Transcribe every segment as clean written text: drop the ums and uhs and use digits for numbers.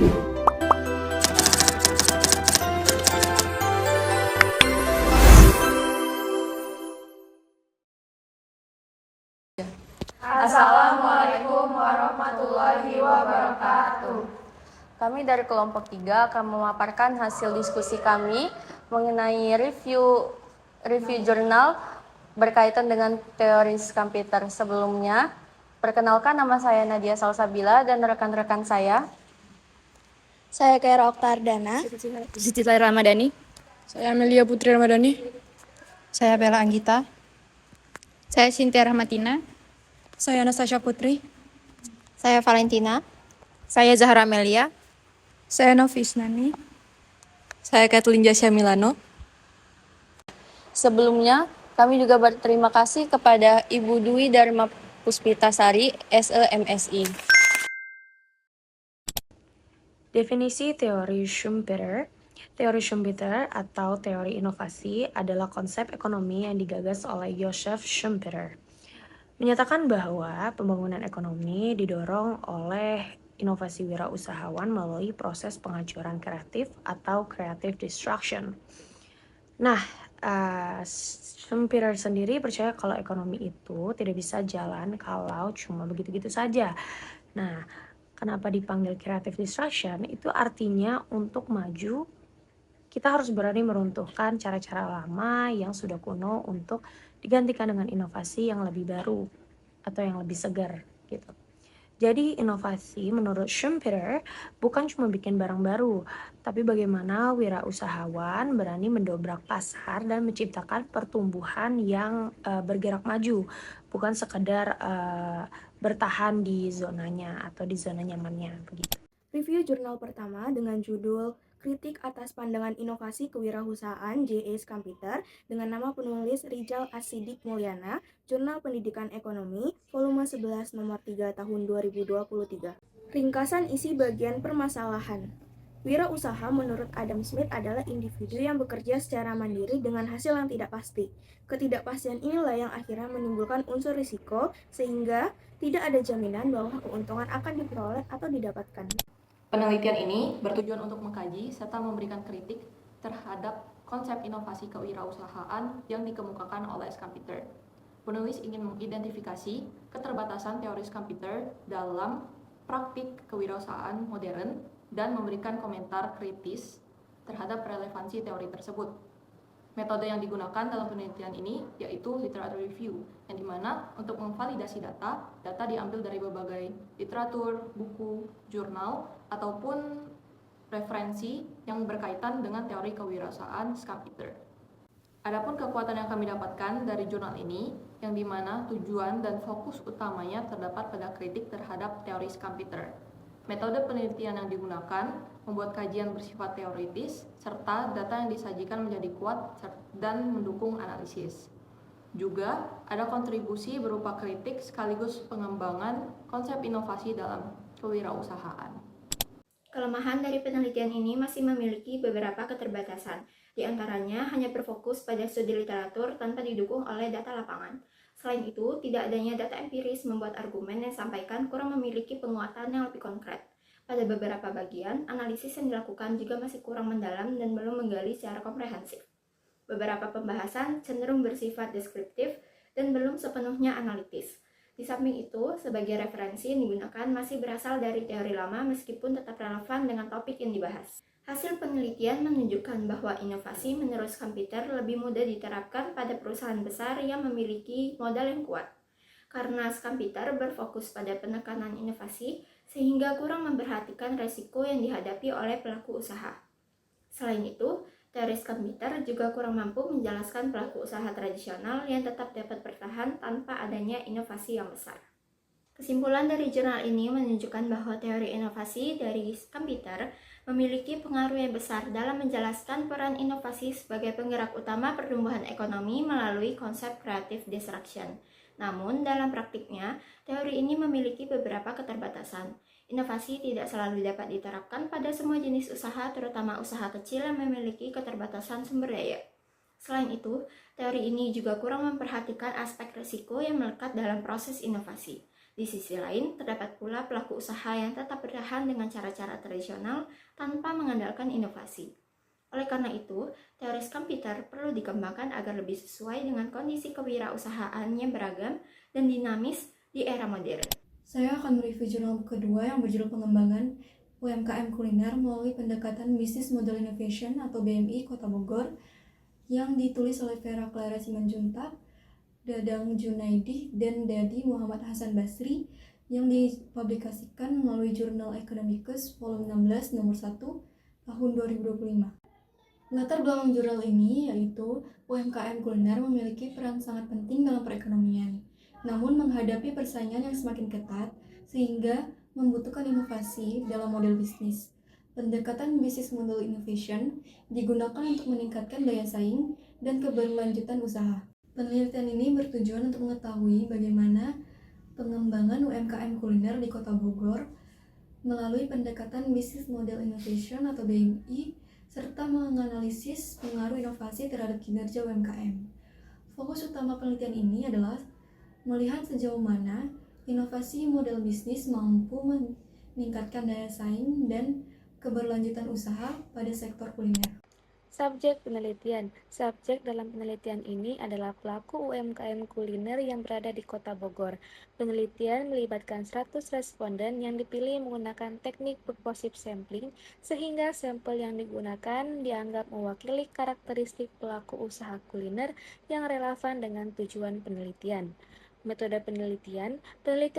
Assalamualaikum warahmatullahi wabarakatuh. Kami dari kelompok 3 akan memaparkan hasil diskusi kami mengenai review jurnal berkaitan dengan teori komputer. Sebelumnya, perkenalkan nama saya Nadia Salsabila dan rekan-rekan saya. Saya Kaira Oktardana. Siti Ramadhani. Saya Amelia Putri Ramadhani. Saya Bella Anggita. Saya Cynthia Rahmatina. Saya Anastasia Putri. Saya Valentina. Saya Zahra Amelia. Saya Novis Nani. Saya Kathleen Jasya Milano. Sebelumnya, kami juga berterima kasih kepada Ibu Dwi Dharma Puspitasari, SE-MSI. Definisi teori Schumpeter. Teori Schumpeter atau teori inovasi adalah konsep ekonomi yang digagas oleh Joseph Schumpeter. Menyatakan bahwa pembangunan ekonomi didorong oleh inovasi wirausahawan melalui proses penghancuran kreatif atau creative destruction. Nah, Schumpeter sendiri percaya kalau ekonomi itu tidak bisa jalan kalau cuma begitu-gitu saja. Nah, kenapa dipanggil creative destruction? Itu artinya untuk maju, kita harus berani meruntuhkan cara-cara lama yang sudah kuno untuk digantikan dengan inovasi yang lebih baru atau yang lebih segar gitu. Jadi inovasi menurut Schumpeter bukan cuma bikin barang baru, tapi bagaimana wirausahawan berani mendobrak pasar dan menciptakan pertumbuhan yang bergerak maju, bukan sekedar bertahan di zonanya atau di zona nyamannya begitu. Review jurnal pertama dengan judul Kritik atas Pandangan Inovasi Kewirausahaan J.S. Komputer dengan nama penulis Rijal As-Siddiq Mulyana, Jurnal Pendidikan Ekonomi, volume 11 nomor 3 tahun 2023. Ringkasan isi bagian permasalahan. Wirausaha menurut Adam Smith adalah individu yang bekerja secara mandiri dengan hasil yang tidak pasti. Ketidakpastian inilah yang akhirnya menimbulkan unsur risiko sehingga tidak ada jaminan bahwa keuntungan akan diperoleh atau didapatkan. Penelitian ini bertujuan untuk mengkaji serta memberikan kritik terhadap konsep inovasi kewirausahaan yang dikemukakan oleh Schumpeter. Penulis ingin mengidentifikasi keterbatasan teori Schumpeter dalam praktik kewirausahaan modern dan memberikan komentar kritis terhadap relevansi teori tersebut. Metode yang digunakan dalam penelitian ini yaitu literature review, yang dimana untuk memvalidasi data diambil dari berbagai literatur, buku, jurnal, ataupun referensi yang berkaitan dengan teori kewirausahaan Schumpeter. Adapun kekuatan yang kami dapatkan dari jurnal ini, yang dimana tujuan dan fokus utamanya terdapat pada kritik terhadap teori Schumpeter. Metode penelitian yang digunakan membuat kajian bersifat teoritis, serta data yang disajikan menjadi kuat dan mendukung analisis. Juga ada kontribusi berupa kritik sekaligus pengembangan konsep inovasi dalam kewirausahaan. Kelemahan dari penelitian ini masih memiliki beberapa keterbatasan, di antaranya hanya berfokus pada studi literatur tanpa didukung oleh data lapangan. Selain itu, tidak adanya data empiris membuat argumen yang disampaikan kurang memiliki penguatan yang lebih konkret. Pada beberapa bagian, analisis yang dilakukan juga masih kurang mendalam dan belum menggali secara komprehensif. Beberapa pembahasan cenderung bersifat deskriptif dan belum sepenuhnya analitis. Di samping itu, sebagai referensi yang digunakan masih berasal dari teori lama meskipun tetap relevan dengan topik yang dibahas. Hasil penelitian menunjukkan bahwa inovasi menurut Schumpeter lebih mudah diterapkan pada perusahaan besar yang memiliki modal yang kuat. Karena Schumpeter berfokus pada penekanan inovasi, sehingga kurang memperhatikan resiko yang dihadapi oleh pelaku usaha. Selain itu, teori Schumpeter juga kurang mampu menjelaskan pelaku usaha tradisional yang tetap dapat bertahan tanpa adanya inovasi yang besar. Kesimpulan dari jurnal ini menunjukkan bahwa teori inovasi dari Schumpeter memiliki pengaruh yang besar dalam menjelaskan peran inovasi sebagai penggerak utama pertumbuhan ekonomi melalui konsep creative destruction. Namun, dalam praktiknya, teori ini memiliki beberapa keterbatasan. Inovasi tidak selalu dapat diterapkan pada semua jenis usaha, terutama usaha kecil yang memiliki keterbatasan sumber daya. Selain itu, teori ini juga kurang memperhatikan aspek risiko yang melekat dalam proses inovasi. Di Di sisi lain, terdapat pula pelaku usaha yang tetap bertahan dengan cara-cara tradisional tanpa mengandalkan inovasi. Oleh karena itu, teori komputer perlu dikembangkan agar lebih sesuai dengan kondisi kewirausahaan yang beragam dan dinamis di era modern. Saya akan mereview jurnal kedua yang berjudul Pengembangan UMKM Kuliner melalui pendekatan Business Model Innovation atau BMI Kota Bogor yang ditulis oleh Vera Clara Simanjuntak, Dadang Junaidi, dan Dadi Muhammad Hasan Basri yang dipublikasikan melalui Jurnal Economicus volume 16 nomor 1 tahun 2025. Latar belakang jurnal ini yaitu UMKM kuliner memiliki peran sangat penting dalam perekonomian, namun menghadapi persaingan yang semakin ketat sehingga membutuhkan inovasi dalam model bisnis. Pendekatan Business Model Innovation digunakan untuk meningkatkan daya saing dan keberlanjutan usaha. Penelitian ini bertujuan untuk mengetahui bagaimana pengembangan UMKM kuliner di Kota Bogor melalui pendekatan Business Model Innovation atau BMI serta menganalisis pengaruh inovasi terhadap kinerja UMKM. Fokus utama penelitian ini adalah melihat sejauh mana inovasi model bisnis mampu meningkatkan daya saing dan keberlanjutan usaha pada sektor kuliner. Subjek penelitian. Subjek dalam penelitian ini adalah pelaku UMKM kuliner yang berada di Kota Bogor. Penelitian melibatkan 100 responden yang dipilih menggunakan teknik purposive sampling, sehingga sampel yang digunakan dianggap mewakili karakteristik pelaku usaha kuliner yang relevan dengan tujuan penelitian. Metode penelitian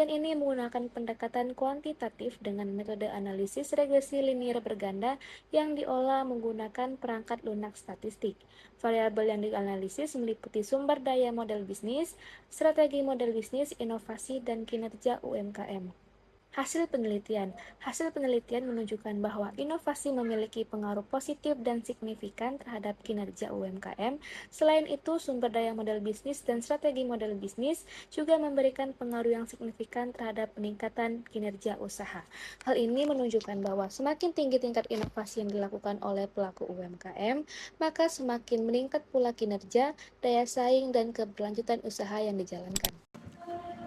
ini menggunakan pendekatan kuantitatif dengan metode analisis regresi linier berganda yang diolah menggunakan perangkat lunak statistik. Variabel yang dianalisis meliputi sumber daya model bisnis, strategi model bisnis, inovasi, dan kinerja UMKM. Hasil penelitian menunjukkan bahwa inovasi memiliki pengaruh positif dan signifikan terhadap kinerja UMKM. Selain itu, sumber daya model bisnis dan strategi model bisnis juga memberikan pengaruh yang signifikan terhadap peningkatan kinerja usaha. Hal ini menunjukkan bahwa semakin tinggi tingkat inovasi yang dilakukan oleh pelaku UMKM, maka semakin meningkat pula kinerja, daya saing, dan keberlanjutan usaha yang dijalankan.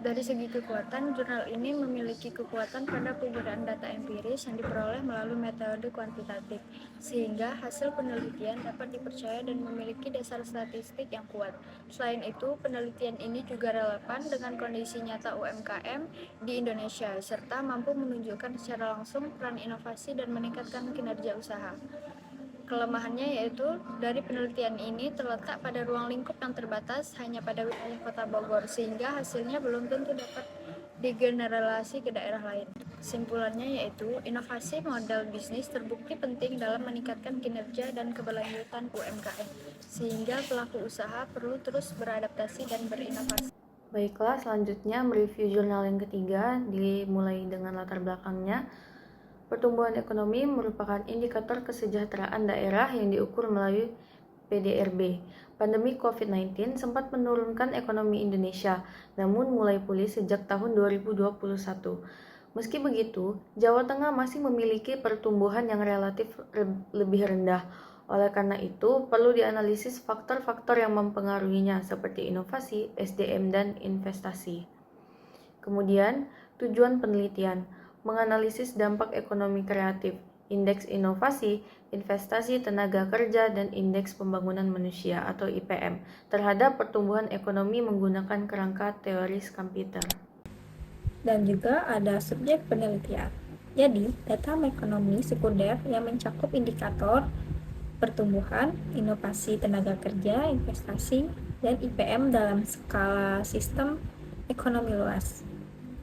Dari segi kekuatan, jurnal ini memiliki kekuatan pada penggunaan data empiris yang diperoleh melalui metode kuantitatif, sehingga hasil penelitian dapat dipercaya dan memiliki dasar statistik yang kuat. Selain itu, penelitian ini juga relevan dengan kondisi nyata UMKM di Indonesia, serta mampu menunjukkan secara langsung peran inovasi dan meningkatkan kinerja usaha. Kelemahannya yaitu dari penelitian ini terletak pada ruang lingkup yang terbatas hanya pada wilayah Kota Bogor, sehingga hasilnya belum tentu dapat digeneralisasi ke daerah lain. Kesimpulannya yaitu inovasi model bisnis terbukti penting dalam meningkatkan kinerja dan keberlanjutan UMKM, sehingga pelaku usaha perlu terus beradaptasi dan berinovasi. Baiklah, selanjutnya mereview jurnal yang ketiga, dimulai dengan latar belakangnya. Pertumbuhan ekonomi merupakan indikator kesejahteraan daerah yang diukur melalui PDRB. Pandemi COVID-19 sempat menurunkan ekonomi Indonesia, namun mulai pulih sejak tahun 2021. Meski begitu, Jawa Tengah masih memiliki pertumbuhan yang relatif lebih rendah. Oleh karena itu, perlu dianalisis faktor-faktor yang mempengaruhinya seperti inovasi, SDM, dan investasi. Kemudian, tujuan penelitian menganalisis dampak ekonomi kreatif, indeks inovasi, investasi tenaga kerja, dan indeks pembangunan manusia atau IPM terhadap pertumbuhan ekonomi menggunakan kerangka teori komputer. Dan juga ada subjek penelitian. Jadi, data ekonomi sekunder yang mencakup indikator pertumbuhan, inovasi tenaga kerja, investasi, dan IPM dalam skala sistem ekonomi luas.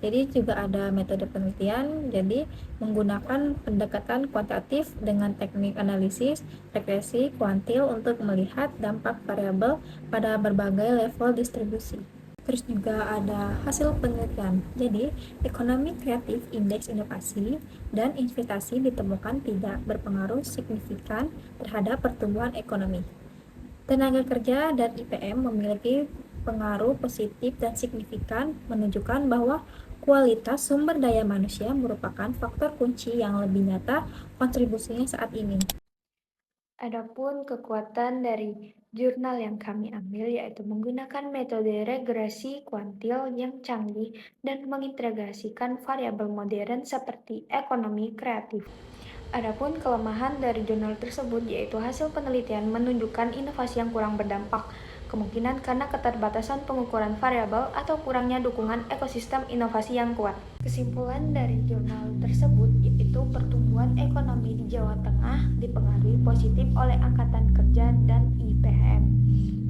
Jadi juga ada metode penelitian, jadi menggunakan pendekatan kuantitatif dengan teknik analisis, regresi, kuantil untuk melihat dampak variabel pada berbagai level distribusi. Terus juga ada hasil penelitian, jadi ekonomi kreatif, indeks inovasi, dan investasi ditemukan tidak berpengaruh signifikan terhadap pertumbuhan ekonomi. Tenaga kerja dan IPM memiliki pengaruh positif dan signifikan, menunjukkan bahwa kualitas sumber daya manusia merupakan faktor kunci yang lebih nyata kontribusinya saat ini. Adapun kekuatan dari Jurnal yang kami ambil yaitu menggunakan metode regresi kuantil yang canggih dan mengintegrasikan variabel modern seperti ekonomi kreatif. Adapun kelemahan dari jurnal tersebut yaitu hasil penelitian menunjukkan inovasi yang kurang berdampak, kemungkinan karena keterbatasan pengukuran variabel atau kurangnya dukungan ekosistem inovasi yang kuat. Kesimpulan dari jurnal tersebut yaitu pertumbuhan ekonomi di Jawa Tengah dipengaruhi positif oleh Angkatan Kerja dan IPM.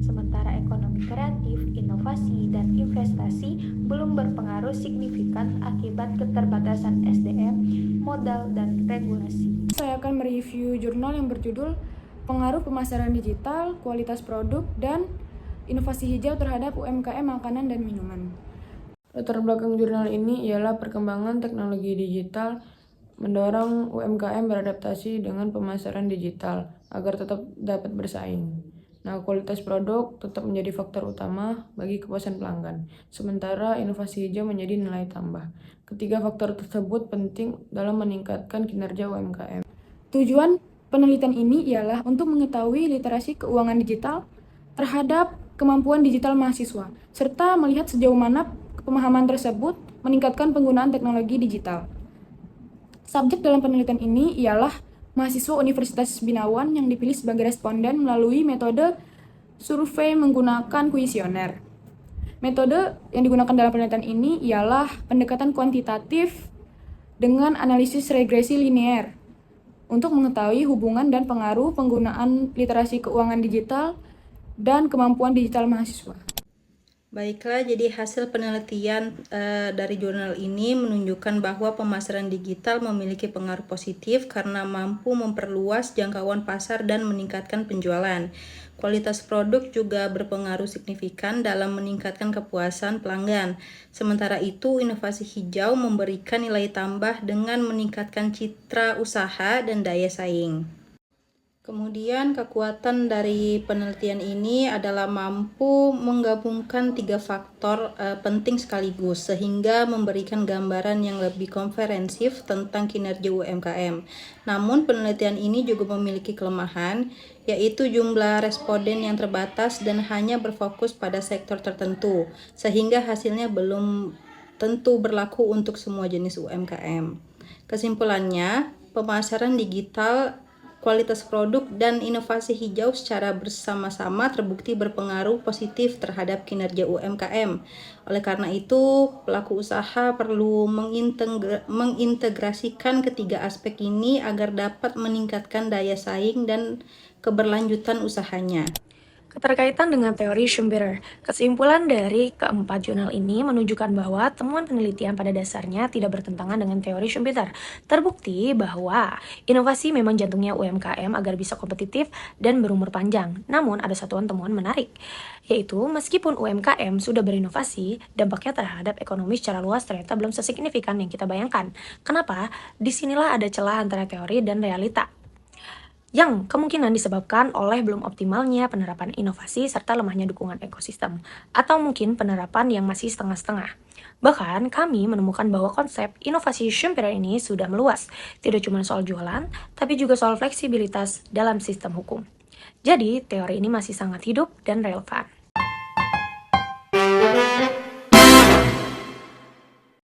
Sementara ekonomi kreatif, inovasi, dan investasi belum berpengaruh signifikan akibat keterbatasan SDM, modal, dan regulasi. Saya akan mereview jurnal yang berjudul Pengaruh Pemasaran Digital, Kualitas Produk, dan Inovasi Hijau terhadap UMKM Makanan dan Minuman. Latar belakang jurnal ini ialah perkembangan teknologi digital mendorong UMKM beradaptasi dengan pemasaran digital agar tetap dapat bersaing. Nah, kualitas produk tetap menjadi faktor utama bagi kepuasan pelanggan, sementara inovasi hijau menjadi nilai tambah. Ketiga faktor tersebut penting dalam meningkatkan kinerja UMKM. Tujuan penelitian ini ialah untuk mengetahui literasi keuangan digital terhadap kemampuan digital mahasiswa, serta melihat sejauh mana pemahaman tersebut meningkatkan penggunaan teknologi digital. Subjek dalam penelitian ini ialah mahasiswa Universitas Binawan yang dipilih sebagai responden melalui metode survei menggunakan kuesioner. Metode yang digunakan dalam penelitian ini ialah pendekatan kuantitatif dengan analisis regresi linear untuk mengetahui hubungan dan pengaruh penggunaan literasi keuangan digital dan kemampuan digital mahasiswa. Baiklah, jadi hasil penelitian dari jurnal ini menunjukkan bahwa pemasaran digital memiliki pengaruh positif karena mampu memperluas jangkauan pasar dan meningkatkan penjualan. Kualitas produk juga berpengaruh signifikan dalam meningkatkan kepuasan pelanggan. Sementara itu, inovasi hijau memberikan nilai tambah dengan meningkatkan citra usaha dan daya saing. Kemudian kekuatan dari penelitian ini adalah mampu menggabungkan 3 faktor penting sekaligus sehingga memberikan gambaran yang lebih komprehensif tentang kinerja UMKM. Namun penelitian ini juga memiliki kelemahan, yaitu jumlah responden yang terbatas dan hanya berfokus pada sektor tertentu, sehingga hasilnya belum tentu berlaku untuk semua jenis UMKM. Kesimpulannya, pemasaran digital, kualitas produk, dan inovasi hijau secara bersama-sama terbukti berpengaruh positif terhadap kinerja UMKM. Oleh karena itu, pelaku usaha perlu mengintegrasikan ketiga aspek ini agar dapat meningkatkan daya saing dan keberlanjutan usahanya. Keterkaitan dengan teori Schumpeter, kesimpulan dari keempat jurnal ini menunjukkan bahwa temuan penelitian pada dasarnya tidak bertentangan dengan teori Schumpeter. Terbukti bahwa inovasi memang jantungnya UMKM agar bisa kompetitif dan berumur panjang. Namun ada satu temuan menarik, yaitu meskipun UMKM sudah berinovasi, dampaknya terhadap ekonomi secara luas ternyata belum sesignifikan yang kita bayangkan. Kenapa? Disinilah ada celah antara teori dan realita, yang kemungkinan disebabkan oleh belum optimalnya penerapan inovasi serta lemahnya dukungan ekosistem, atau mungkin penerapan yang masih setengah-setengah. Bahkan kami menemukan bahwa konsep inovasi Schumpeter ini sudah meluas, tidak cuma soal jualan, tapi juga soal fleksibilitas dalam sistem hukum. Jadi, teori ini masih sangat hidup dan relevan.